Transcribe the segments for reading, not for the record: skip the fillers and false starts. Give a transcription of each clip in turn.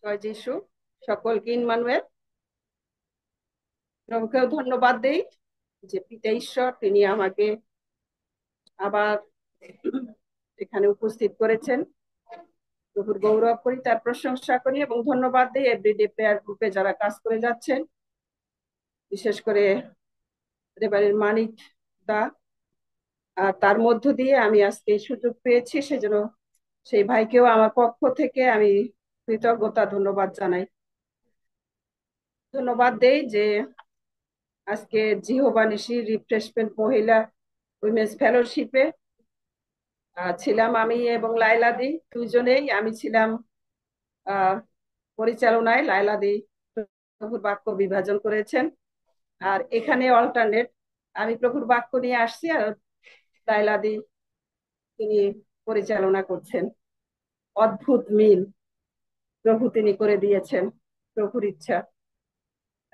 জয় যিশু। সকলকে ইম্মানুয়েল প্রভুকেও ধন্যবাদ দেই যে পিতা ঈশ্বর তিনি আমাকে আবার এখানে উপস্থিত করেছেন। প্রভুর গৌরব করি, তার প্রশংসা করি এবং ধন্যবাদ দিই এভরিডে প্রেয়ার গ্রুপে যারা কাজ করে যাচ্ছেন, বিশেষ করে রেবারের মানিক দা। আর তার মধ্য দিয়ে আমি আজকে এই সুযোগ পেয়েছি, সেজন্য সেই ভাইকেও আমার পক্ষ থেকে আমি কৃতজ্ঞতা ধন্যবাদ জানাই। ধন্যবাদ দেই যে আজকে জিহোবা নিশি রিফ্রেশমেন্ট মহিলা উইমেন্স ফেলোশিপে ছিলাম আমি এবং লাইলাদি দুইজনেই। আমি ছিলাম আহ পরিচালনায়, লাইলাদি প্রভুর বাক্য বিভাজন করেছেন। আর এখানে অল্টারনেট, আমি প্রভুর বাক্য নিয়ে আসছি আর লাইলাদি তিনি পরিচালনা করছেন। অদ্ভুত মিল প্রভু তিনি করে দিয়েছেন, প্রভুর ইচ্ছা।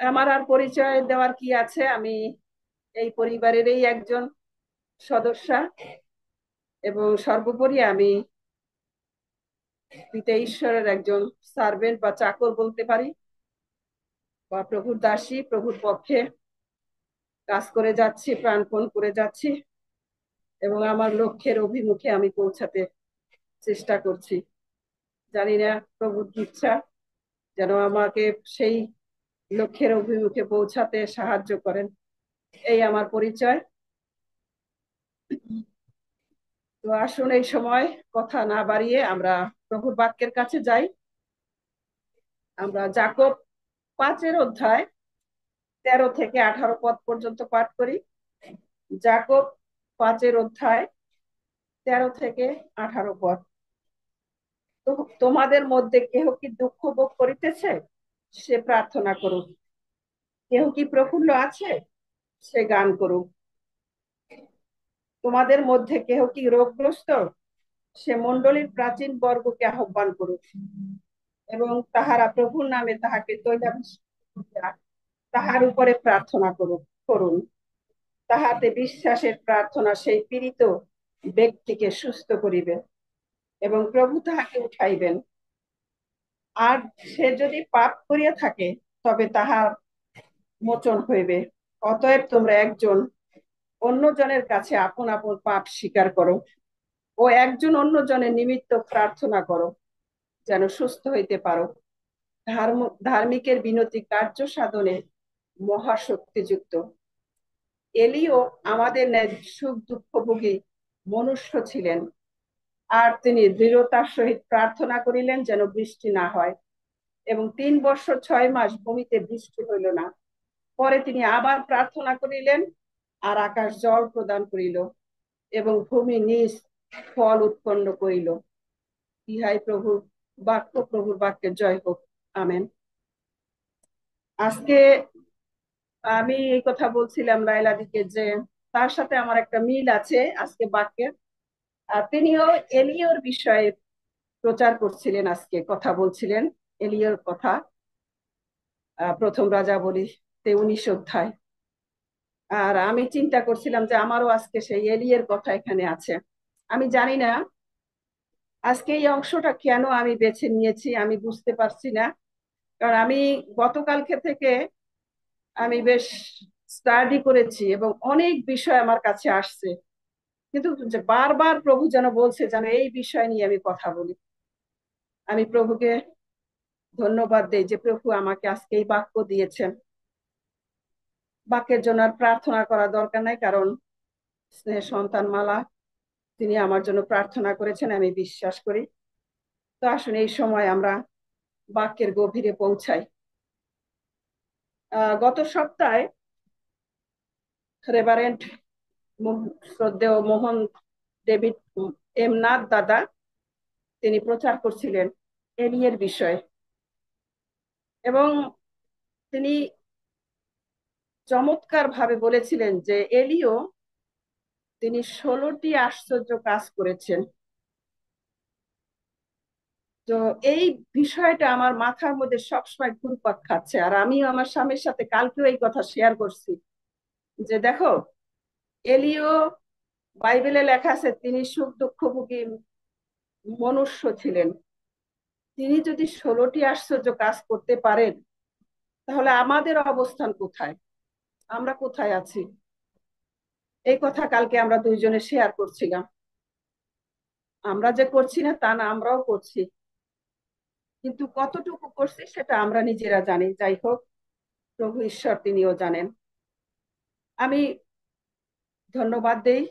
আমার আর পরিচয় দেওয়ার কি আছে, আমি এই পরিবারেরই একজন সদস্য এবং সর্বোপরি আমি পিতা ঈশ্বরের একজন সার্ভেন্ট বা চাকর বলতে পারি, বা প্রভুর দাসী। প্রভুর পক্ষে কাজ করে যাচ্ছি, প্রাণপণ করে যাচ্ছি এবং আমার লক্ষ্যের অভিমুখে আমি পৌঁছাতে চেষ্টা করছি। জানি না প্রভুর ইচ্ছা যেন আমাকে সেই লক্ষ্যের অভিমুখে পৌঁছাতে সাহায্য করেন। এই আমার পরিচয়। তো আসুন এই সময় কথা না বাড়িয়ে আমরা প্রভুর বাক্যের কাছে যাই। আমরা যাকব 5 অধ্যায় 13 থেকে 18 পদ পর্যন্ত পাঠ করি। যাকব 5 অধ্যায় 13 থেকে 18 পদ। তো তোমাদের মধ্যে কেহ কি দুঃখ ভোগ করিতেছে, সে প্রার্থনা করুক। কেহ কি প্রফুল্ল আছে, সে গান করুক। তোমাদের মধ্যে কেহ কি রোগগ্রস্ত, সে মণ্ডলীর প্রাচীন বর্গকে আহ্বান করুক এবং তাহারা প্রভুর নামে তাহাকে তাহার উপরে প্রার্থনা করুন। তাহাতে বিশ্বাসের প্রার্থনা সেই পীড়িত ব্যক্তিকে সুস্থ করিবে এবং প্রভু তাহাকে উঠাইবেন। আর সে যদি পাপ করিয়া থাকে, তবে তাহার মোচন হইবে। অতএব তোমরা একজন অন্যজনের কাছে আপন আপন পাপ স্বীকার করো ও একজন অন্যজনের নিমিত্ত প্রার্থনা করো, যেন সুস্থ হইতে পারো। ধার্মিকের বিনতি কার্য সাধনে মহাশক্তিযুক্ত। এলিও আমাদের ন্যায় সুখ দুঃখভোগী মনুষ্য ছিলেন, আর তিনি দৃঢ়তার সহিত প্রার্থনা করিলেন যেন বৃষ্টি না হয়, এবং 3 বৎসর 6 মাস ভূমিতে বৃষ্টি হইল না। পরে তিনি আবার প্রার্থনা করিলেন, আর আকাশ জল প্রদান করিল এবং ভূমি নিজ ফল উৎপন্ন করিল। ইহাই প্রভুর বাক্য। প্রভুর বাক্যের জয় হোক। আমেন। আজকে আমি এই কথা বলছিলাম লাইলাদিকে যে তার সাথে আমার একটা মিল আছে আজকে বাক্যের। আর তিনিও এলিয়র বিষয়ে প্রচার করছিলেন, আজকে কথা বলছিলেন এলিয়র কথা। প্রথম রাজাবলীতে 19 অধ্যায়। আর আমি চিন্তা করছিলাম যে আমারও আজকে সেই এলিয়ের কথা এখানে আছে। আমি জানি না আজকে এই অংশটা কেন আমি বেছে নিয়েছি, আমি বুঝতে পারছি না। কারণ আমি গতকালকে থেকে আমি বেশ স্টাডি করেছি এবং অনেক বিষয় আমার কাছে আসছে, কিন্তু যে বারবার প্রভু যেন বলছে যেন এই বিষয় নিয়ে আমি কথা বলি। আমি প্রভুকে ধন্যবাদ দেই যে প্রভু আমাকে আজকে এই বাক্য দিয়েছেন। বাক্যের জন্য আর প্রার্থনা করা দরকার নাই, কারণ স্নেহের সন্তান মালা তিনি আমার জন্য প্রার্থনা করেছেন, আমি বিশ্বাস করি। তো আসুন এই সময় আমরা বাক্যের গভীরে পৌঁছাই। গত সপ্তাহে রেভারেন্ট শ্রদ্ধেয় মোহন ডেভিড এম নাথ দাদা তিনি প্রচার করছিলেন এলিয়ের বিষয়ে, এবং তিনি চমৎকার ভাবে বলেছিলেন যে এলিও তিনি 16টি আশ্চর্য কাজ করেছেন। তো এই বিষয়টা আমার মাথার মধ্যে সবসময় ঘুরপাক খাচ্ছে, আর আমিও আমার স্বামীর সাথে কালকেও এই কথা শেয়ার করছি যে দেখো, এলিও বাইবেলে লেখা আছে তিনি সুখ দুঃখভোগী মনুষ্য ছিলেন, তিনি যদি 16টি আশ্চর্য কাজ করতে পারেন, তাহলে আমাদের অবস্থান কোথায়, আমরা কোথায় আছি? এই কথা কালকে আমরা দুইজনে শেয়ার করছিলাম। আমরা যে করছি না তা না, আমরাও করছি, কিন্তু কতটুকু করছি সেটা আমরা নিজেরা জানি। যাই হোক, প্রভু ঈশ্বর তিনিও জানেন। আমি ধন্যবাদ দেই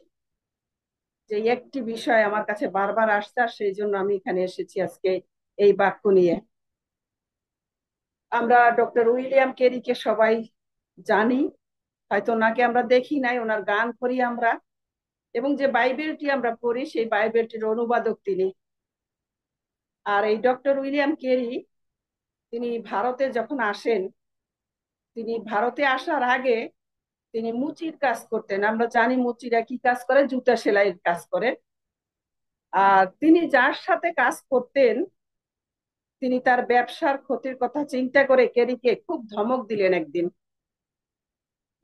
যে একটি বিষয় আমার কাছে বারবার আসছে, আর সেই জন্য আমি এখানে এসেছি আজকে এই বাক্য নিয়ে। আমরা ডক্টর উইলিয়াম কেরিকে সবাই জানি, হয়তো ওনাকে আমরা দেখি নাই, ওনার গান করি আমরা, এবং যে বাইবেলটি আমরা পড়ি সেই বাইবেলটির অনুবাদক তিনি। আর এই ডক্টর উইলিয়াম কেরি, তিনি ভারতে যখন আসেন, তিনি ভারতে আসার আগে তিনি মুচির কাজ করতেন। আমরা জানি মুচিরা কি কাজ করে, জুতা সেলাইয়ের কাজ করে। আর তিনি যার সাথে কাজ করতেন, তিনি তার ব্যবসার ক্ষতির কথা চিন্তা করে কেরিকে খুব ধমক দিলেন একদিন।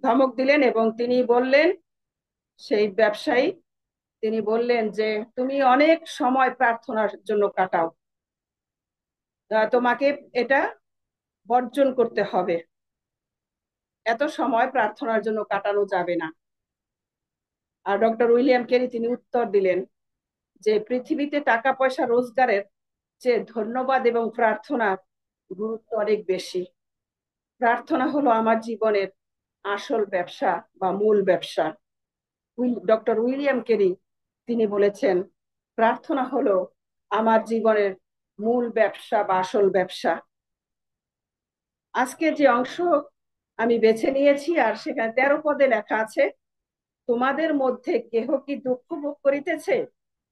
ধমক দিলেন এবং তিনি বললেন, সেই ব্যবসায়ী, তিনি বললেন যে তুমি অনেক সময় প্রার্থনার জন্য কাটাও, তোমাকে এটা বর্জন করতে হবে, এত সময় প্রার্থনার জন্য কাটানো যাবে না। আর ডক্টর উইলিয়াম কেরি তিনি উত্তর দিলেন যে পৃথিবীতে টাকা পয়সা রোজগারের চেয়ে ধন্যবাদ এবং প্রার্থনার গুরুত্ব অনেক বেশি। প্রার্থনা হলো আমার জীবনের আসল ব্যবসা বা মূল ব্যবসা। ডক্টর উইলিয়াম কেরি তিনি বলেছেন, প্রার্থনা হলো আমার জীবনের মূল ব্যবসা বা আসল ব্যবসা। আজকে যে অংশ আমি বেছে নিয়েছি, আর সেখানে 13 পদে লেখা আছে, তোমাদের মধ্যে কেহ কি দুঃখ ভোগ করিতেছে,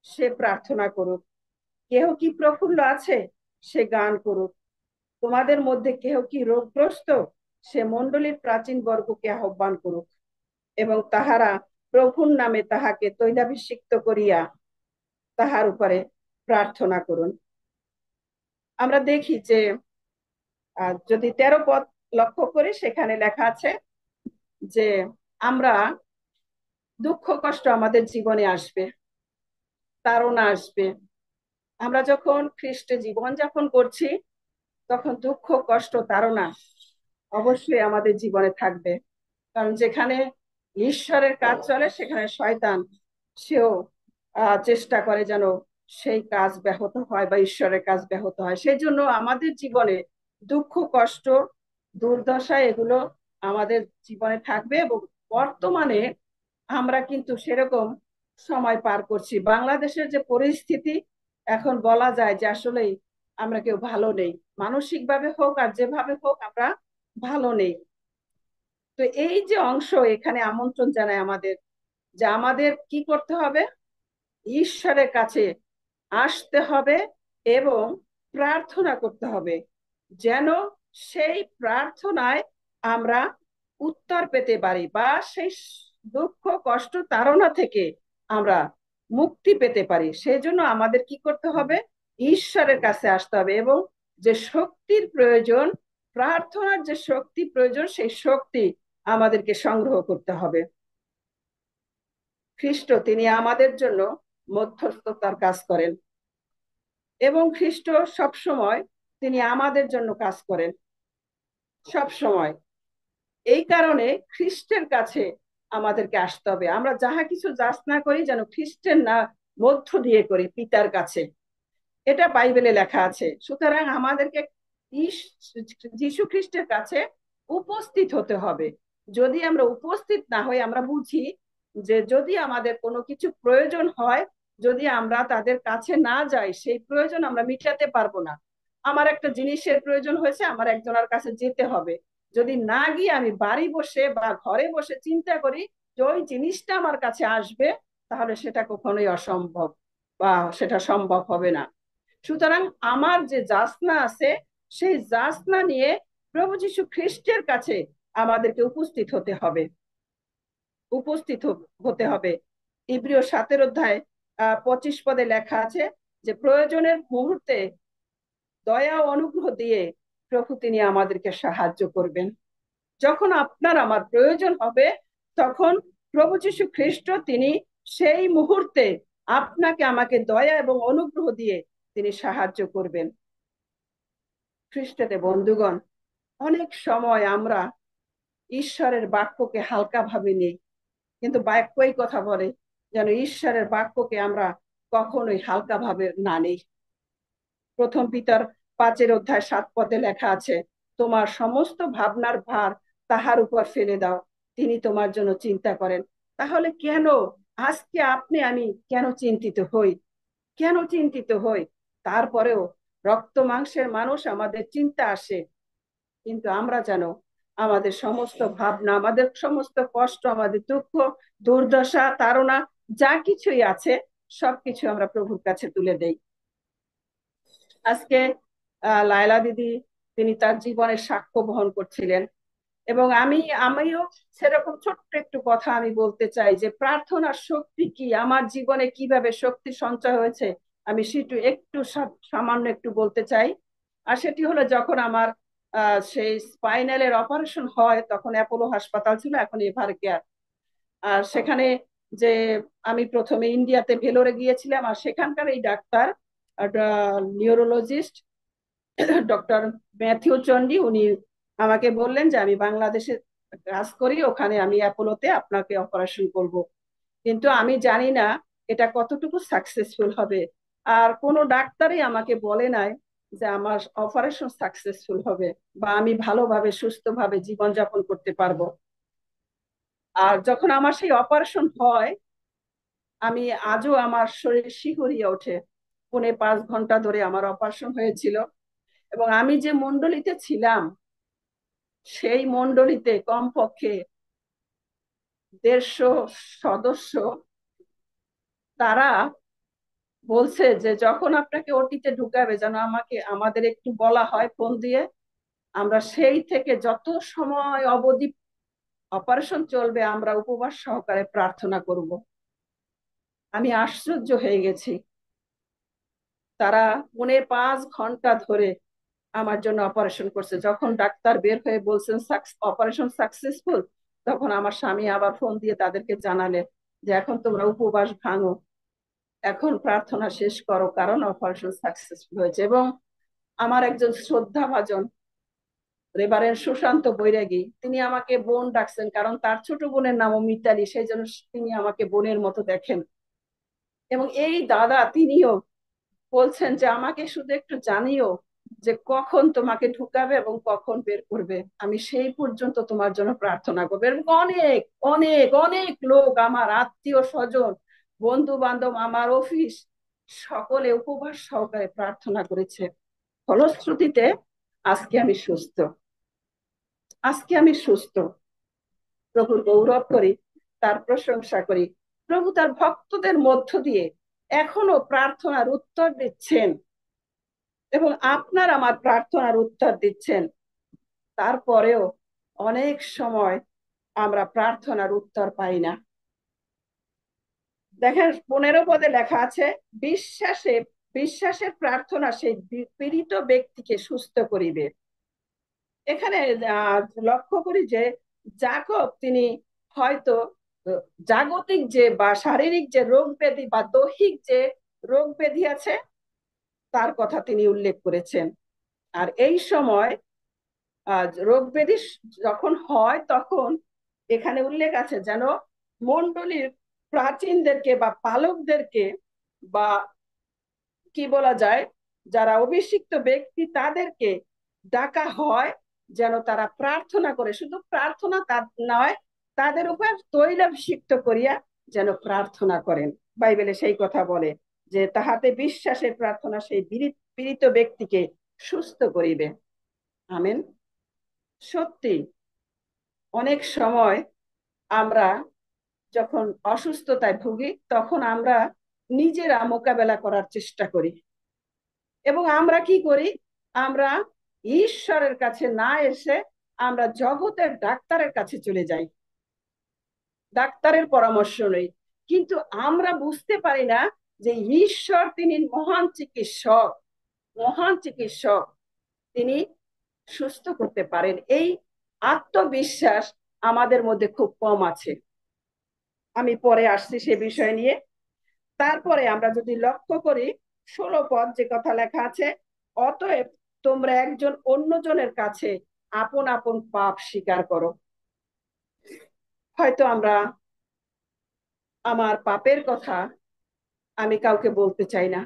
সে প্রার্থনা করুক। কেহ কি প্রফুল্ল আছে, সে গান করুক। তোমাদের মধ্যে কেহ কি রোগগ্রস্ত, সে মণ্ডলীর প্রাচীন বর্গকে আহ্বান করুক, এবং তাহারা প্রভুর নামে তাহাকে তৈলাভিষিক্ত করিয়া তাহার উপরে প্রার্থনা করুন। আমরা দেখি যে যদি 13 পদ লক্ষ্য করি, সেখানে লেখা আছে যে আমরা দুঃখ কষ্ট আমাদের জীবনে আসবে, তাড়না আসবে। আমরা যখন খ্রিস্টে জীবন যাপন করছি, তখন দুঃখ কষ্ট তাড়না অবশ্যই আমাদের জীবনে থাকবে। কারণ যেখানে ঈশ্বরের কাজ চলে, সেখানে শয়তান সেও চেষ্টা করে যেন সেই কাজ ব্যাহত হয় বা ঈশ্বরের কাজ ব্যাহত হয়। সেই জন্য আমাদের জীবনে দুঃখ কষ্ট দুর্দশা এগুলো আমাদের জীবনে থাকবে। এবং বর্তমানে আমরা কিন্তু সেরকম সময় পার করছি। বাংলাদেশের যে পরিস্থিতি, এখন বলা যায় যে আসলেই আমরা কেউ ভালো নেই, মানসিক ভাবে হোক আর যেভাবে হোক আমরা ভালো নেই। তো এই যে অংশ এখানে আমন্ত্রণ জানায় আমাদের, যে আমাদের কি করতে হবে, ঈশ্বরের কাছে আসতে হবে এবং প্রার্থনা করতে হবে, যেন সেই প্রার্থনায় আমরা উত্তর পেতে পারি বা সেই দুঃখ কষ্ট তাড়না থেকে আমরা মুক্তি পেতে পারি। সেই জন্য আমাদের কি করতে হবে, ঈশ্বরের কাছে আসতে হবে, এবং যে শক্তির প্রয়োজন, প্রার্থনার যে শক্তি প্রয়োজন, সেই শক্তি আমাদেরকে সংগ্রহ করতে হবে। খ্রিস্ট তিনি আমাদের জন্য মধ্যস্থতার কাজ করেন, এবং খ্রিস্ট সব সময় তিনি আমাদের জন্য কাজ করেন, সব সময়। এই কারণে খ্রিস্টের কাছে আমাদেরকে আসতে হবে। আমরা যাহা কিছু যাচনা করি যেন খ্রিস্টের না মধ্য দিয়ে করি, পিতার কাছে। এটা বাইবেলে লেখা আছে। সুতরাং আমাদেরকে যীশু খ্রিস্টের কাছে উপস্থিত হতে হবে। যদি আমরা উপস্থিত না হই, আমরা বুঝি যে যদি আমাদের কোনো কিছু প্রয়োজন হয়, যদি আমরা তাদের কাছে না যাই, সেই প্রয়োজন আমরা মিটাতে পারবো না। আমার একটা জিনিসের প্রয়োজন হয়েছে, আমার একজনের কাছে যেতে হবে। যদি না গিয়ে আমি বাড়ি বসে বা ঘরে বসে চিন্তা করি যে ওই জিনিসটা আমার কাছে আসবে, তাহলে সেটা কখনোই অসম্ভব বা সেটা সম্ভব হবে না। সুতরাং আমার যে যাচনা আছে, সেই যাচনা নিয়ে প্রভু যীশু খ্রিস্টের কাছে আমাদেরকে উপস্থিত হতে হবে, উপস্থিত হতে হবে। ইব্রিয় 7 অধ্যায় 25 পদে লেখা আছে যে প্রয়োজনের মুহূর্তে দয়া ও অনুগ্রহ দিয়ে প্রভু তিনি আমাদেরকে সাহায্য করবেন। যখন আপনার আমার প্রয়োজন হবে, তখন প্রভু যীশু খ্রিস্ট তিনি সেই মুহূর্তে আপনাকে আমাকে দয়া এবং অনুগ্রহ দিয়ে তিনি সাহায্য করবেন। খ্রিস্টতে বন্ধুগণ, অনেক সময় আমরা ঈশ্বরের বাক্যকে হালকা ভাবে নেই, কিন্তু বাক্যই কথা বলে যেন ঈশ্বরের বাক্যকে আমরা কখনোই হালকা ভাবে না নেই। প্রথম পিতর 5-7 লেখা আছে, তোমার সমস্ত ভাবনার ভার তাহার উপর ফেলে দাও, তিনি তোমার জন্য চিন্তা করেন। তাহলে কেন আজকে আপনি আমি কেন চিন্তিত হই? কেন চিন্তিত হই? তারপরেও রক্ত মাংসের মানুষ, আমাদের চিন্তা আসে, কিন্তু আমরা যেন আমাদের সমস্ত ভাবনা, আমাদের সমস্ত কষ্ট, আমাদের দুঃখ, দুর্দশা, তাড়না যা কিছুই আছে সবকিছু আমরা প্রভুর কাছে তুলে দেই। আজকে লায়লা দিদি, তিনি তার জীবনের সাক্ষ্য বহন করছিলেন, এবং আমিও সেরকম ছোট্ট একটু কথা আমি বলতে চাই যে প্রার্থনার শক্তি কি, আমার জীবনে কিভাবে শক্তি সঞ্চয় হয়েছে, আমি সেটু একটু সামান্য একটু বলতে চাই। আর সেটি হলো, যখন আমার সেই স্পাইনালের অপারেশন হয়, তখন অ্যাপোলো হাসপাতাল ছিল, এখন এভার কেয়ার। আর সেখানে যে আমি প্রথমে ইন্ডিয়াতে ভেলোরে গিয়েছিলাম, আর সেখানকার এই ডাক্তার, নিউরোলজিস্ট ডক্টর ম্যাথিউ চন্ডি, উনি আমাকে বললেন যে আমি বাংলাদেশে কাজ করি, ওখানে আমি অ্যাপোলোতে আপনাকে অপারেশন করব। কিন্তু আমি জানি না এটা কতটুকু সাকসেসফুল হবে, আর কোনো ডাক্তারই আমাকে বলে নাই যে আমার অপারেশন সাকসেসফুল হবে বা আমি ভালোভাবে সুস্থভাবে জীবনযাপন করতে পারবো। আর যখন আমার সেই অপারেশন হয়, আমি আজও আমার শরীর শিহরিয়ে ওঠে। 4.5 ঘন্টা ধরে আমার অপারেশন হয়েছিল, এবং আমি যে মন্ডলীতে ছিলাম, সেই মন্ডলীতে কমপক্ষে 150 সদস্য, তারা বলছে যে যখন আপনাকে ওটিতে ঢুকাবে যেন আমাদের একটু বলা হয় ফোন দিয়ে, আমরা সেই থেকে যত সময় অবধি অপারেশন চলবে আমরা উপবাস সহকারে প্রার্থনা করব। আমি আশ্চর্য হয়ে গেছি। তারা 5.5 ঘন্টা ধরে আমার জন্য অপারেশন করছে। যখন ডাক্তার বের হয়ে বলছেন অপারেশন সাকসেসফুল, তখন আমার স্বামী আবার ফোন দিয়ে তাদেরকে জানালেন যে এখন তোমরা উপবাস ভাঙো, এখন প্রার্থনা শেষ করো, কারণ অপারেশন সাকসেসফুল হয়েছে। এবং আমার একজন শ্রদ্ধাভাজন রেভারেন্ড সুশান্ত বৈরাগী, তিনি আমাকে বোন ডাকছেন, কারণ তার ছোট বোনের নামও মিতালি, সেই জন্য তিনি আমাকে বোনের মতো দেখেন। এবং এই দাদা, তিনিও বলছেন যে আমাকে শুধু একটু জানিও যে কখন তোমাকে ঢুকাবে এবং কখন বের করবে, আমি সেই পর্যন্ত তোমার জন্য প্রার্থনা করবো। এবং অনেক অনেক অনেক লোক, আমার আত্মীয় স্বজন, বন্ধু বান্ধব, আমার অফিস, সকলে উপবাস সহকারে প্রার্থনা করেছে। ফলশ্রুতিতে আজকে আমি সুস্থ। আজকে আমি সুস্থ। প্রভুর গৌরব করি, তার প্রশংসা করি। প্রভু তার ভক্তদের মধ্য দিয়ে এখনো প্রার্থনার উত্তর দিচ্ছেন, এবং আপনার আমার প্রার্থনার উত্তর দিচ্ছেন। তারপরেও অনেক সময় আমরা প্রার্থনার উত্তর পাই না। দেখেন 15 লেখা আছে, বিশ্বাসে বিশ্বাসের প্রার্থনা সেই পীড়িত ব্যক্তিকে সুস্থ করিবে। এখানে লক্ষ্য করি যে যাকব, তিনি হয়তো জাগতিক যে বা শারীরিক যে রোগ ব্যাধি বা দৈহিক যে রোগ ব্যাধি আছে, তার কথা তিনি উল্লেখ করেছেন। আর এই সময় রোগ ব্যাধি যখন হয়, তখন এখানে উল্লেখ আছে যেন মন্ডলীর প্রাচীনদেরকে বা পালকদেরকে, বা কি বলা যায়, যারা অভিষিক্ত ব্যক্তি, তাদেরকে ডাকা হয় যেন তারা প্রার্থনা করে। শুধু প্রার্থনা তার নয়, তাদের উপর তৈলাভিষিক্ত করিয়া যেন প্রার্থনা করেন। বাইবেলে সেই কথা বলে যে তাহাতে বিশ্বাসের প্রার্থনা সেই পীড়িত ব্যক্তিকে সুস্থ করিবে। আমেন। সত্যি অনেক সময় আমরা যখন অসুস্থতায় ভুগি, তখন আমরা নিজেরা মোকাবেলা করার চেষ্টা করি, এবং আমরা কি করি, আমরা ঈশ্বরের কাছে না এসে আমরা জগতের ডাক্তারের কাছে চলে যাই, ডাক্তারের পরামর্শ নেই। কিন্তু আমরা বুঝতে পারি না যে ঈশ্বর তিনি মহান চিকিৎসক, মহান চিকিৎসক, তিনি সুস্থ করতে পারেন। এই আত্মবিশ্বাস আমাদের মধ্যে খুব কম আছে। আমি পরে আসছি সে বিষয় নিয়ে। তারপরে আমরা যদি লক্ষ্য করি 16 পদ যে কথা লেখা আছে, অতএব তোমরা একজন অন্যজনের কাছে আপন আপন পাপ স্বীকার করো। হয়তো আমরা আমার পাপের কথা আমি কাউকে বলতে চাই না,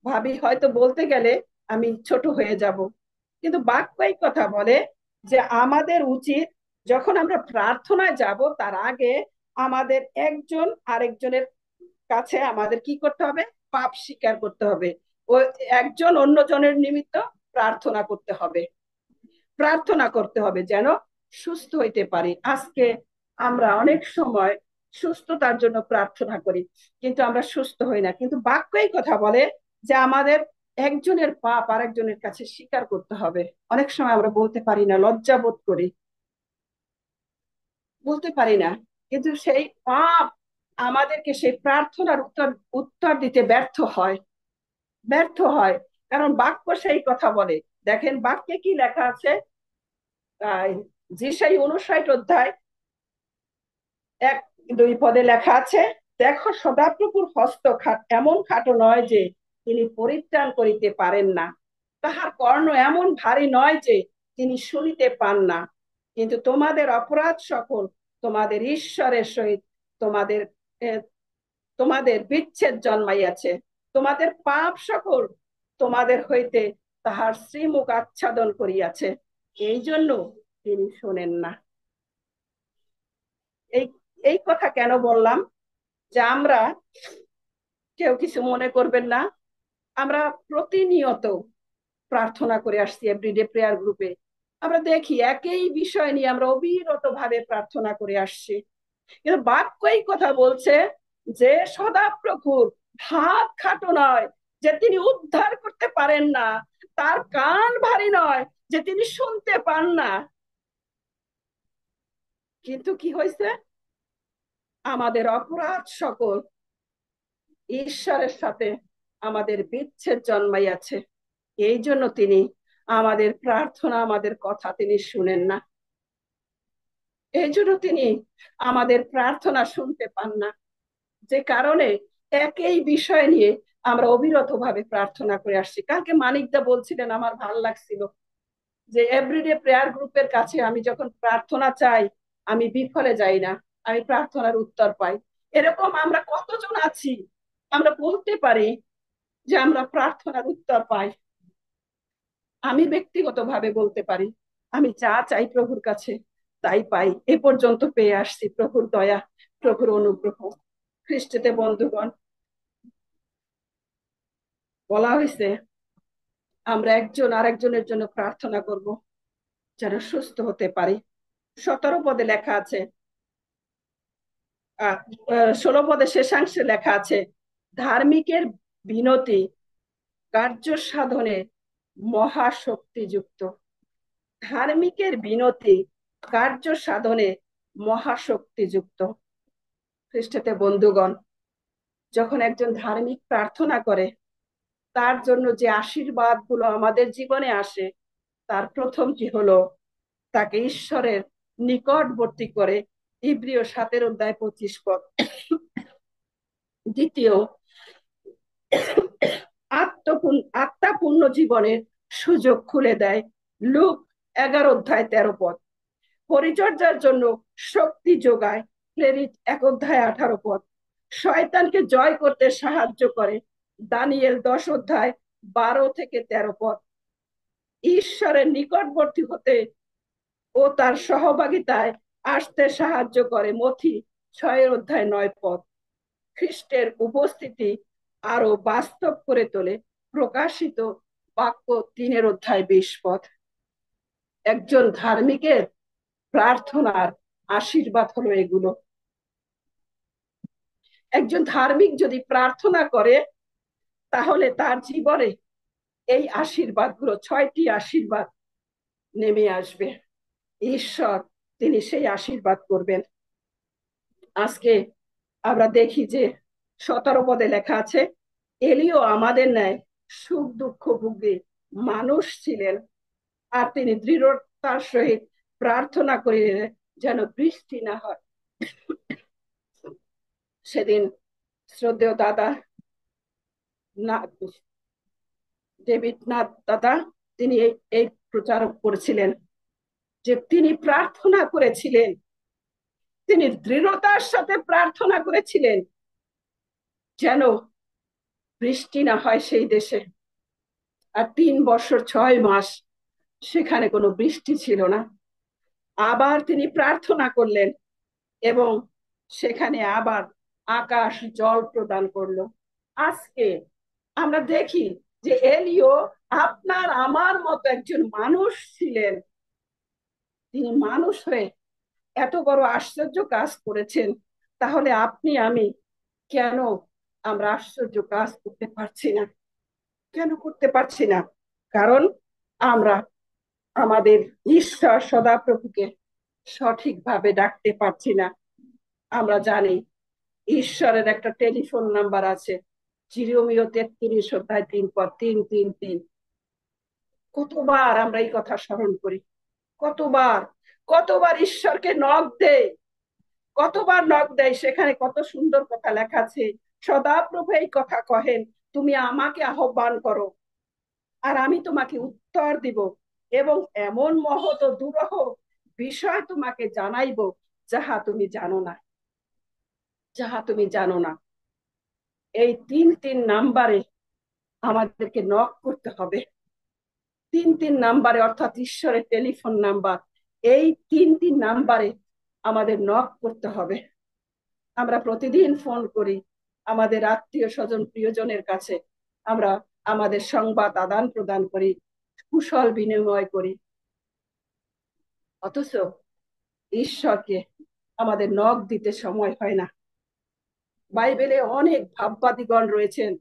ভাবি হয়তো বলতে গেলে আমি ছোট হয়ে যাব। কিন্তু বাক্য এই কথা বলে যে আমাদের উচিত যখন আমরা প্রার্থনায় যাব তার আগে আমাদের একজন আরেকজনের কাছে আমাদের কি করতে হবে? পাপ স্বীকার করতে হবে। ও একজন অন্যজনের নিমিত্ত প্রার্থনা করতে হবে, প্রার্থনা করতে হবে যেন সুস্থ হইতে পারি। আজকে আমরা অনেক সময় সুস্থতার জন্য প্রার্থনা করি, কিন্তু আমরা সুস্থ হই না। কিন্তু বাক্যই কথা বলে যে আমাদের একজনের পাপ আরেকজনের কাছে স্বীকার করতে হবে। অনেক সময় আমরা বলতে পারি না, লজ্জা বোধ করি, বলতে পারি না। কিন্তু সেই পাপ আমাদেরকে সেই প্রার্থনার উত্তর উত্তর দিতে ব্যর্থ হয়, ব্যর্থ হয়। কারণ বাক্য সেই কথা বলে। দেখেন বাক্যে কি লেখা আছে, যেসাই 59 অধ্যায় 1-2 পদে লেখা আছে, দেখো সদাপ্রভুর হস্ত এমন খাটো নয় যে তিনি পরিত্রাণ করিতে পারেন না, তাহার কর্ণ এমন ভারী নয় যে তিনি শুনিতে পান না। কিন্তু তোমাদের অপরাধ সকল তোমাদের ঈশ্বরের সহিত তোমাদের তোমাদের বিচ্ছেদ জন্মাইয়াছে, তোমাদের পাপ সকল তোমাদের হইতে তাহার শ্রীমুখ আচ্ছাদন করিয়াছে, এই জন্য তিনি শোনেন না। এই এই কথা কেন বললাম? যে আমরা, কেউ কিছু মনে করবেন না, আমরা প্রতিনিয়ত প্রার্থনা করে আসছি এভরিডে প্রেয়ার গ্রুপে। আমরা দেখি একই বিষয় নিয়ে আমরা অবিরত ভাবে প্রার্থনা করে আসছি। কিন্তু বাক্যই কথা বলছে যে সদাপ্রভুর হাত খাটো নয় যে তিনি উদ্ধার করতে পারেন না, তার কান ভারী নয় যে তিনি শুনতে পান না। কিন্তু কি হয়েছে? আমাদের অপরাধ সকল ঈশ্বরের সাথে আমাদের বিচ্ছেদ জন্মাইয়াছে, এই জন্য তিনি আমাদের প্রার্থনা আমাদের কথা তিনি শুনেন না, এই জন্য তিনি আমাদের প্রার্থনা শুনতে পান না। যে কারণে একই বিষয় নিয়ে আমরা অবিরত ভাবে প্রার্থনা করে আসছি। কালকে মানিকদা বলছিলেন, আমার ভাল লাগছিল, যে এভরিডে প্রেয়ার গ্রুপের কাছে আমি যখন প্রার্থনা চাই আমি বিফলে যাই না, আমি প্রার্থনার উত্তর পাই। এরকম আমরা কতজন আছি আমরা বলতে পারি যে আমরা প্রার্থনার উত্তর পাই? আমি ব্যক্তিগতভাবে বলতে পারি, আমি যা চাই প্রভুর কাছে তাই পাই, এ পর্যন্ত পেয়ে আসছি প্রভুর দয়া, প্রভুর অনুগ্রহ। খ্রিস্টতে বন্ধুগণ, বলা হয়েছে আমরা একজন আরেকজনের জন্য প্রার্থনা করব যেন সুস্থ হতে পারি। 17 পদে লেখা আছে, 16 পদে শেষাংশে লেখা আছে, ধার্মিকের বিনতি কার্য সাধনে মহাশক্তিযুক্ত। ধার্মিকের বিনতি কার্য সাধনে মহাশক্তিযুক্ত। খ্রিস্টতে বন্ধুগণ, যখন একজন ধার্মিক প্রার্থনা করে তার জন্য যে আশীর্বাদ গুলো আমাদের জীবনে আসে, তার প্রথমটি হলো তাকে ঈশ্বরের নিকটবর্তী করে, ইব্রিয় 7-25 পদ। দ্বিতীয়, আত্মাপূর্ণ জীবনের সুযোগ খুলে দেয়, লুক 11-13 পদ। পরিচর্যার জন্য শক্তি যোগায়, প্রেরিত 1-18 পদ। শয়তানকে জয় করতে সাহায্য করে, দানিয়েল 10-12-13 পদ। ঈশ্বরের নিকটবর্তী হতে ও তার সহভাগিতায় আসতে সাহায্য করে, মথি 6-9 পদ। খ্রিস্টের উপস্থিতি আরো বাস্তব করে তোলে, প্রকাশিত বাক্য 3-20 পদ। একজন ধার্মিকের প্রার্থনার আশীর্বাদ হলো এগুলো। একজন ধার্মিক যদি প্রার্থনা করে তাহলে তার জীবনে এই আশীর্বাদ গুলো, 6টি আশীর্বাদ নেমে আসবে। ঈশ্বর তিনি সেই আশীর্বাদ করবেন। আজকে আমরা দেখি যে 17 পদে লেখা আছে, এলিও আমাদের ন্যায় সুখ দুঃখ ভুগে মানুষ ছিলেন, আর তিনি দৃঢ়তার সহিত প্রার্থনা করিলেন যেন বৃষ্টি না হয়। সেদিন শ্রদ্ধেয় দাদা না, ডেভিড নাথ দাদা তিনি এই প্রচারক করেছিলেন যে তিনি প্রার্থনা করেছিলেন, তিনি দৃঢ়তার সাথে প্রার্থনা করেছিলেন যেন বৃষ্টি না হয় সেই দেশে। আর 3 বছর 6 মাস সেখানে কোনো বৃষ্টি ছিল না। আবার তিনি প্রার্থনা করলেন এবং সেখানে আবার আকাশ জল প্রদান করলো। আজকে আমরা দেখি যে এলিও আপনার আমার মতো একজন মানুষ ছিলেন, তিনি মানুষ হয়ে এত বড় আশ্চর্য কাজ করেছেন। তাহলে আপনি আমি কেন আমরা আশ্চর্য কাজ করতে পারছি না? কেন করতে পারছি না? কারণ আমরা আমাদের ঈশ্বর সদাপ্রভুকে সঠিকভাবে ডাকতে পারছি না। আমরা জানি ঈশ্বরের একটা টেলিফোন নাম্বার আছে, জিরোমিও 33 অধ্যায় 3 পদ 333। কতবার আমরা এই কথা স্মরণ করি, কতবার কতবার ঈশ্বরকে নক দেয়, কতবার নক দেয়। সেখানে কত সুন্দর কথা লেখা আছে, সদাপ্রভু এই কথা কহেন, তুমি আমাকে আহ্বান করো আর আমি তোমাকে উত্তর দিব এবং এমন মহৎ ও দুরূহ বিষয় তোমাকে জানাইব যাহা তুমি জানো না, যাহা তুমি জানো না। এই 3 নাম্বারে আমাদেরকে নক করতে হবে। 3 নাম্বারে, অর্থাৎ ঈশ্বরের টেলিফোন নাম্বার। এই 3 নাম্বারে আমাদের নক করতে হবে। আমরা প্রতিদিন ফোন করি আমাদের আত্মীয় স্বজন প্রিয়জনের কাছে, আমরা আমাদের সংবাদ আদান প্রদান করি, কুশল বিনিময় করি, অথচ ঈশ্বরকে আমাদের নক দিতে সময় হয় না। বাইবেলে অনেক ভাববাদীগণ রয়েছেন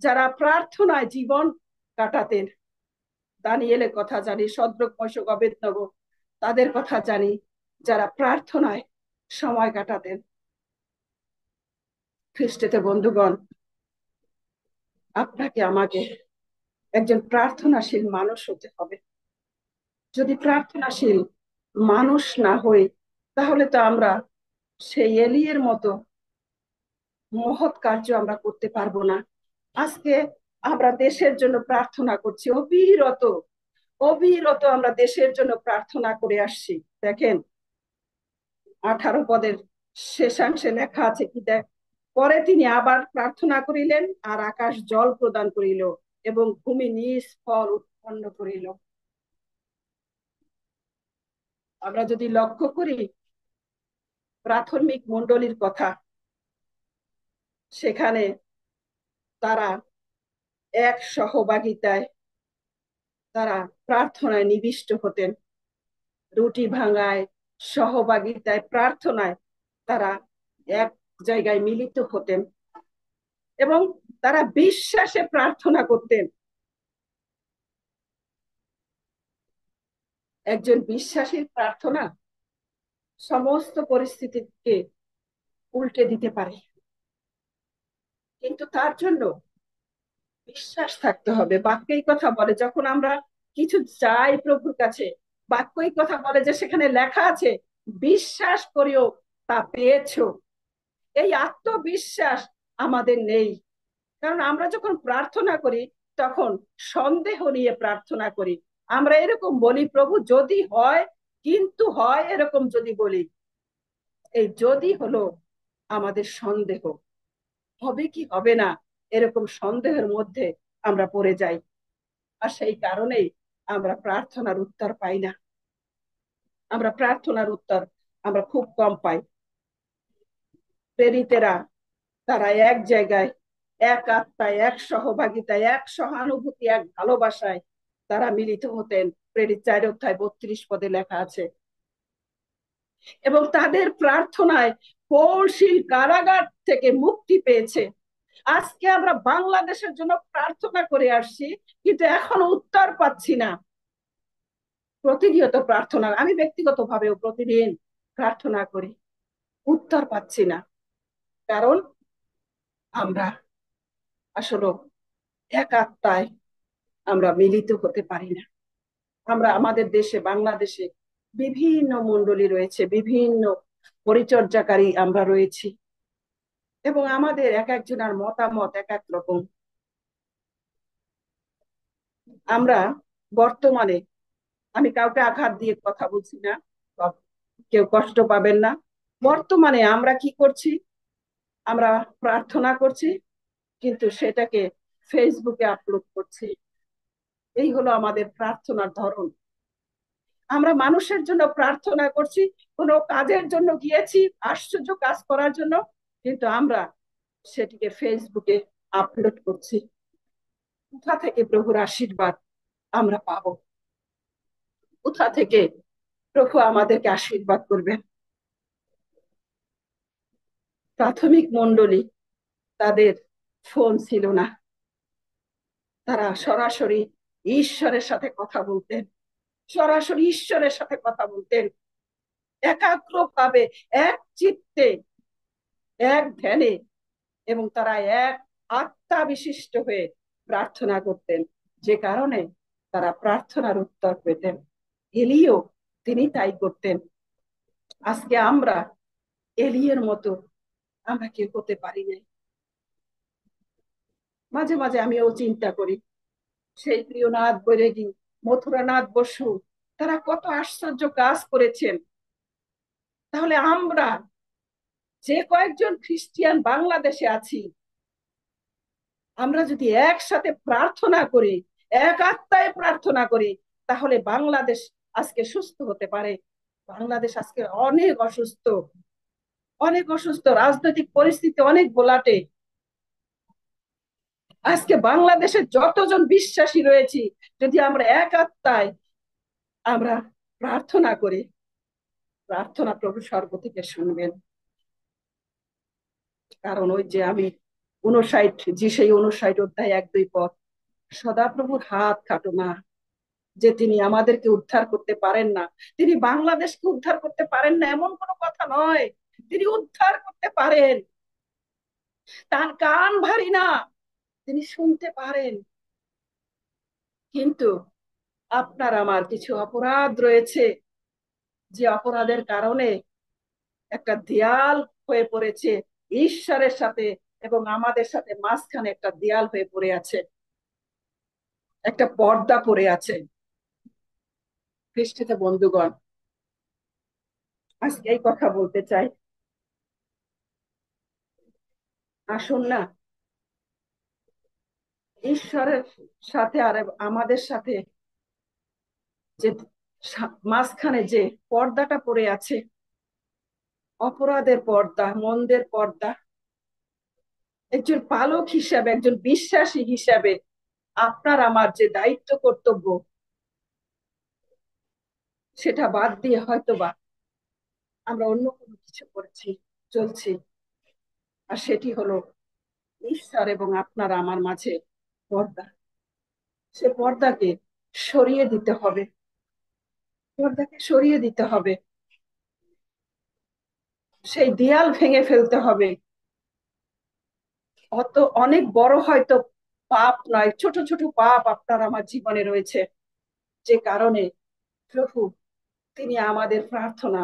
যারা প্রার্থনায় জীবন কাটাতেন। দানিয়েলের কথা জানি, শদ্রক মেশক অবেদনগো, তাদের কথা জানি যারা প্রার্থনায় সময় কাটাতেন। খ্রিস্টেতে বন্ধুগণ, আপনাকে আমাকে একজন প্রার্থনাশীল মানুষ হতে হবে। যদি প্রার্থনাশীল মানুষ না হই, তাহলে তো আমরা সেই এলিয়ের মতো মহৎ কার্য আমরা করতে পারবো না। আজকে আমরা দেশের জন্য প্রার্থনা করছি, অবিরত অবিরত আমরা দেশের জন্য প্রার্থনা করে আসছি। দেখেন 18 পদের শেষাংশে লেখা আছে কি, দেখ, পরে তিনি আবার প্রার্থনা করিলেন আর আকাশ জল প্রদান করিল এবং ভূমি নিজ ফল উৎপন্ন করিল। আমরা যদি লক্ষ্য করি প্রাথমিক মণ্ডলীর কথা, সেখানে তারা এক সহভাগিতায় তারা প্রার্থনায় নিবিষ্ট হতেন, রুটি ভাঙায় সহভাগিতায় প্রার্থনায় তারা এক জায়গায় মিলিত হতেন এবং তারা বিশ্বাসে প্রার্থনা করতেন। একজন বিশ্বাসীর প্রার্থনা সমস্ত পরিস্থিতিকে উল্টে দিতে পারে, কিন্তু তার জন্য বিশ্বাস থাকতে হবে। বাক্যই কথা বলে, যখন আমরা কিছু চাই প্রভুর কাছে, বাক্যই কথা বলে যে সেখানে লেখা আছে বিশ্বাস করিও তা পেয়েছো। এই আত্মবিশ্বাস আমাদের নেই, কারণ আমরা যখন প্রার্থনা করি তখন সন্দেহ নিয়ে প্রার্থনা করি। আমরা এরকম বলি, প্রভু যদি হয়, কিন্তু হয়, এরকম যদি বলি, এই যদি হলো আমাদের সন্দেহ, হবে কি হবে না এরকম সন্দেহের মধ্যে আমরা পড়ে যাই। আর সেই কারণেই আমরা প্রার্থনার উত্তর পাই না, আমরা প্রার্থনার উত্তর আমরা খুব কম পাই। প্রেরিতেরা তারা এক জায়গায়, এক আত্মায়, এক সহভাগিতায়, এক সহানুভূতি, এক ভালোবাসায় তারা মিলিত হতেন। প্রেরিত 4 অধ্যায় 32 পদে লেখা আছে। এবং তাদের প্রার্থনায় পৌরশীল কারাগার থেকে মুক্তি পেয়েছে। আজকে আমরা বাংলাদেশের জন্য প্রার্থনা করে আসছি, কিন্তু এখনো উত্তর পাচ্ছি না। প্রতিনিয়ত প্রার্থনা, আমি ব্যক্তিগত ভাবেও প্রতিদিন প্রার্থনা করি, উত্তর পাচ্ছি না। কারণ আমরা আসলে এক আত্মায় আমরা মিলিত হতে পারি না। আমরা আমাদের দেশে, বাংলাদেশে বিভিন্ন মণ্ডলী রয়েছে, বিভিন্ন পরিচর্যাকারী আমরা রয়েছি, এবং আমাদের এক একজনের মতামত এক এক রকম। আমরা বর্তমানে আমি কাউকে আঘাত দিয়ে কথা বলছি না, কেউ কষ্ট পাবেন না। বর্তমানে আমরা কি করছি? আমরা প্রার্থনা করছি, কিন্তু সেটাকে ফেসবুকে আপলোড করছি। এই হলো আমাদের প্রার্থনার ধরন। আমরা মানুষের জন্য প্রার্থনা করছি, কোনো কাজের জন্য গিয়েছি, আশ্চর্য কাজ করার জন্য, কিন্তু আমরা সেটিকে ফেসবুকে আপলোড করছি। কোথা থেকে প্রভুর আশীর্বাদ আমরা পাবো? কোথা থেকে প্রভু আমাদেরকে আশীর্বাদ করবেন? প্রাথমিক মণ্ডলী, তাদের ফোন ছিল না, তারা সরাসরি ঈশ্বরের সাথে কথা বলতেন, সরাসরি ঈশ্বরের সাথে কথা বলতেন, একাগ্র ভাবে, এক চিত্তে, এক ধ্যানে, এবং তারা এক আত্মা বিশিষ্ট হয়ে প্রার্থনা করতেন, যে কারণে তারা প্রার্থনার উত্তর পেতেন। এলিও তিনি তাই করতেন। আজকে আমরা এলিয়ের মতো আমরা কেউ হতে পারি নাই। মাঝে মাঝে আমিও চিন্তা করি, সেই প্রিয়নাথ বৈরাগী, মথুরানাথ বসু, তারা কত আশ্চর্য কাজ করেছেন। তাহলে আমরা যে কয়েকজন খ্রিস্টিয়ান বাংলাদেশে আছি, আমরা যদি একসাথে প্রার্থনা করি, এক আত্মায় প্রার্থনা করি, তাহলে বাংলাদেশ আজকে সুস্থ হতে পারে। বাংলাদেশ আজকে অনেক অসুস্থ, অনেক অসুস্থ, রাজনৈতিক পরিস্থিতি অনেক গোলাটে। আজকে বাংলাদেশে যতজন বিশ্বাসী রয়েছি, যদি আমরা এক আত্মায় আমরা প্রার্থনা করি, প্রার্থনা প্রভু স্বর্গ থেকে শুনবেন। কারণ ওই যে আমি 59, যে সেই 59 অধ্যায় 1-2 পদ, সদাপ্রভুর হাত খাটো না, যে তিনি আমাদেরকে উদ্ধার করতে পারেন না, তিনি বাংলাদেশকে উদ্ধার করতে পারেন না এমন কোনো কথা নয়। তিনি উদ্ধার করতে পারেন, তার কান ভারী না, তিনি শুনতে পারেন। কিন্তু আপনার আমার কিছু অপরাধ রয়েছে, যে অপরাধের কারণে একটা দেয়াল হয়ে পড়েছে ঈশ্বরের সাথে, এবং আমাদের সাথে মাঝখানে একটা দেয়াল হয়ে পড়ে আছে, একটা পর্দা পড়ে আছে। খ্রিস্টতে বন্ধুগণ, আজকে এই কথা বলতে চাই, আসুন না ঈশ্বরের সাথে আর আমাদের সাথে যে মাঝখানে যে পর্দাটা পড়ে আছে, অপরাধের পর্দা, মন্দের পর্দা, একজন পালক হিসাবে, একজন বিশ্বাসী হিসাবে আপনার আমার যে দায়িত্ব কর্তব্য, সেটা বাদ দিয়ে হয়তোবা আমরা অন্য কোনো কিছু করছি, চলছি। আর সেটি হলো ঈশ্বর এবং আপনার আমার মাঝে পর্দা। সে পর্দাকে সরিয়ে দিতে হবে, পর্দাকে সরিয়ে দিতে হবে, সেই দেয়াল ভেঙে ফেলতে হবে। অত অনেক বড় হয়তো পাপ নয়, ছোট ছোট পাপ আপনার আমার জীবনে রয়েছে, যে কারণে প্রভু তিনি আমাদের প্রার্থনা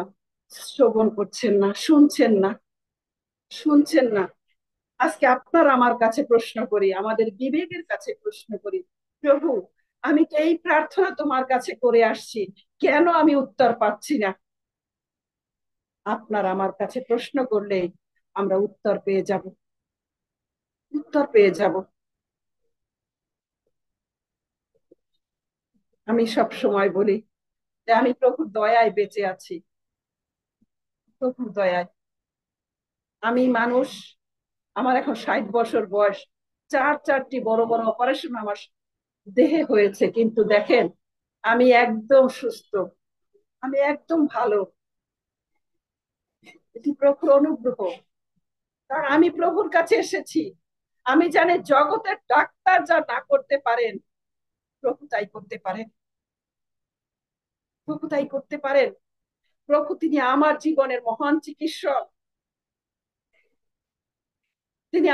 শ্রবণ করছেন না, শুনছেন না, শুনছেন না। আজকে আপনার আমার কাছে প্রশ্ন করি, আমাদের বিবেকের কাছে প্রশ্ন করি, প্রভু আমি তো এই প্রার্থনা তোমার কাছে করে আসছি, কেন আমি উত্তর পাচ্ছি না? আপনার আমার কাছে প্রশ্ন করলে আমরা উত্তর পেয়ে যাব, উত্তর পেয়ে যাব। আমি সব সময় বলি যে আমি প্রভুর দয়ায় বেঁচে আছি, প্রভুর দয়ায়। আমি মানুষ, আমার এখন 60 বছর বয়স, 4টি বড় বড় অপারেশন আমার দেহে হয়েছে, কিন্তু দেখেন আমি একদম সুস্থ, আমি একদম ভালো। এটি প্রভুর অনুগ্রহ, কারণ আমি প্রভুর কাছে এসেছি। আমি জানি জগতের ডাক্তার যা না করতে পারেন, প্রভু তাই করতে পারেন, প্রভু তাই করতে পারেন। প্রভু তিনি আমার জীবনের মহান চিকিৎসক, তিনি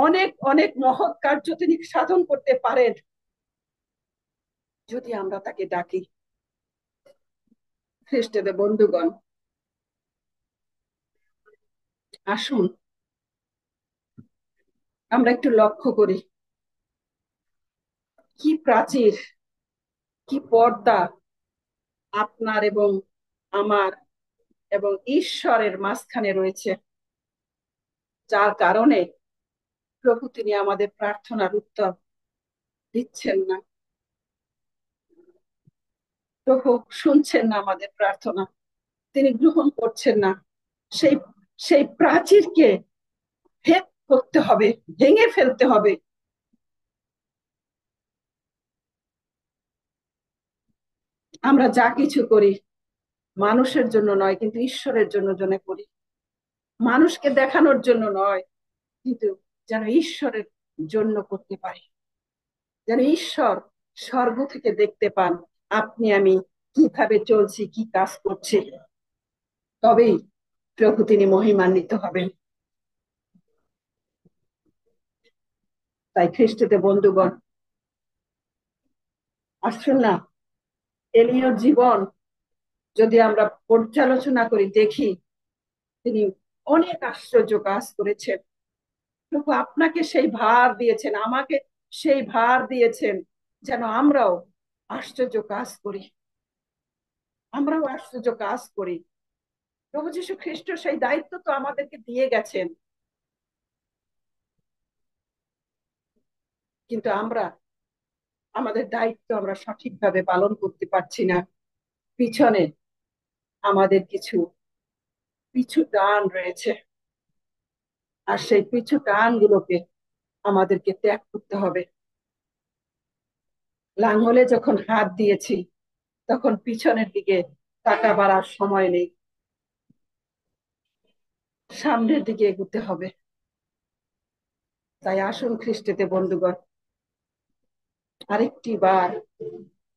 অনেক অনেক মহৎ কার্য তিনি সাধন করতে পারেন, যদি আমরা তাকে ডাকি। খ্রিস্টদের বন্ধুগণ, আসুন আমরা একটু লক্ষ্য করি, কি প্রাচীর, কি পর্দা আপনার এবং আমার এবং ঈশ্বরের মাঝখানে রয়েছে, যার কারণে প্রভু তিনি আমাদের প্রার্থনার উত্তর দিচ্ছেন না। প্রভু শুনছেন না আমাদের প্রার্থনা, তিনি গ্রহণ করছেন না। সেই সেই প্রাচীরকে ভেদ করতে হবে, ভেঙে ফেলতে হবে। আমরা যা কিছু করি মানুষের জন্য নয়, কিন্তু ঈশ্বরের জন্য করি। মানুষকে দেখানোর জন্য নয়, কিন্তু যেন ঈশ্বরের জন্য করতে পারি, যেন ঈশ্বর স্বর্গ থেকে দেখতে পান আপনি আমি কিভাবে চলছি, কি কাজ করছি। তবেই প্রভু তিনি মহিমান্বিত হবেন। তাই খ্রিস্টতে বন্ধুগণ, আসুন না এলিয়র জীবন যদি আমরা পর্যালোচনা করি, দেখি তিনি অনেক আশ্চর্য কাজ করেছেন। প্রভু আপনাকে সেই ভার দিয়েছেন, আমাকে সেই ভার দিয়েছেন, যেন আমরাও আশ্চর্য কাজ করি, আমরাও আশ্চর্য কাজ করি। প্রভু যীশু খ্রিস্ট সেই দায়িত্ব তো আমাদেরকে দিয়ে গেছেন, কিন্তু আমরা আমাদের দায়িত্ব আমরা সঠিকভাবে পালন করতে পারছি না। পিছনে আমাদের কিছু পিছু টান রয়েছে, আর সেই পিছু টান গুলোকে আমাদেরকে ত্যাগ করতে হবে। লাঙ্গলে যখন হাত দিয়েছি, তখন পিছনের দিকে তাকাবার আর সময় নেই, সামনের দিকে এগোতে হবে। তাই আসুন খ্রিস্টেতে বন্ধুগণ, আরেকটি বার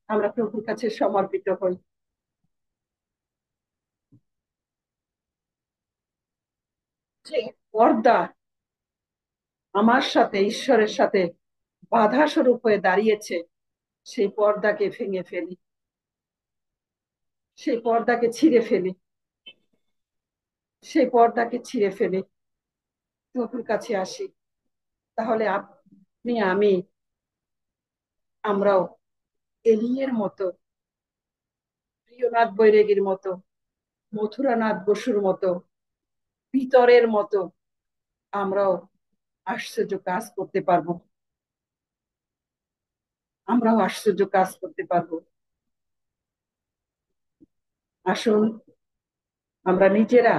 আমরা প্রভুর কাছে সমর্পিত হই। যে পর্দা আমার সাথে, ঈশ্বরের সাথে বাধা স্বরূপ হয়ে দাঁড়িয়েছে, সেই পর্দাকে ভেঙে ফেলি, সেই পর্দাকে ছিঁড়ে ফেলি, সেই পর্দাকে ছিঁড়ে ফেলি, প্রভুর কাছে আসি। তাহলে আপনি আমি আমরাও এলিয়ের মতো, প্রিয়নাথ বৈরাগীর মতো, মথুরানাথ বসুর মতো, পিতরের মতো আমরাও আশ্চর্য কাজ করতে পারবো, আমরাও আশ্চর্য কাজ করতে পারবো। আসুন আমরা নিজেরা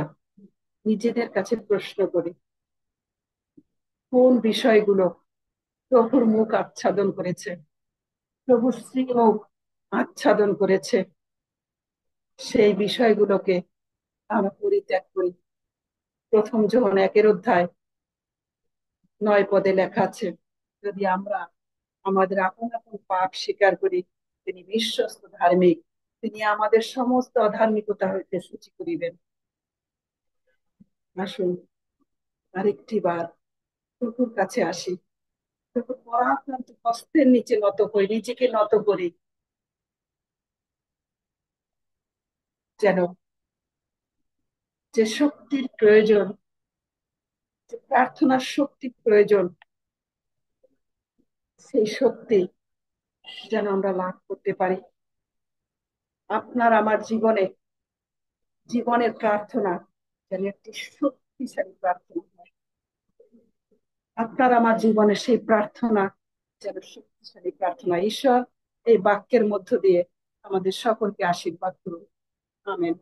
নিজেদের কাছে প্রশ্ন করি, কোন বিষয়গুলো প্রভুর মুখ আচ্ছাদন করেছে, প্রভুর শ্রীমুখ আচ্ছাদন করেছে, সেই বিষয়গুলোকে আমরা পরিত্যাগ করি। প্রথম যোহন 1 অধ্যায় 9 পদে লেখা আছে, যদি আমরা আমাদের আপন আপন পাপ স্বীকার করি, তিনি বিশ্বস্ত ধার্মিক, তিনি আমাদের সমস্ত অধার্মিকতা হইতে সূচি করিবেন। আসুন আরেকটি বার প্রভুর কাছে আসি, প্রভুর পরাক্রান্ত হস্তের নিচে নত হই, নিজেকে নত করি, যেন যে শক্তির প্রয়োজন, যে প্রার্থনার শক্তির প্রয়োজন, সেই শক্তি যেন আমরা লাভ করতে পারি। আপনার আমার জীবনে, জীবনের প্রার্থনা যেন একটি শক্তিশালী প্রার্থনা হয়। আপনার আমার জীবনে সেই প্রার্থনা যেন শক্তিশালী প্রার্থনা। ঈশ্বর এই বাক্যের মধ্য দিয়ে আমাদের সকলকে আশীর্বাদ করুন। আমেন।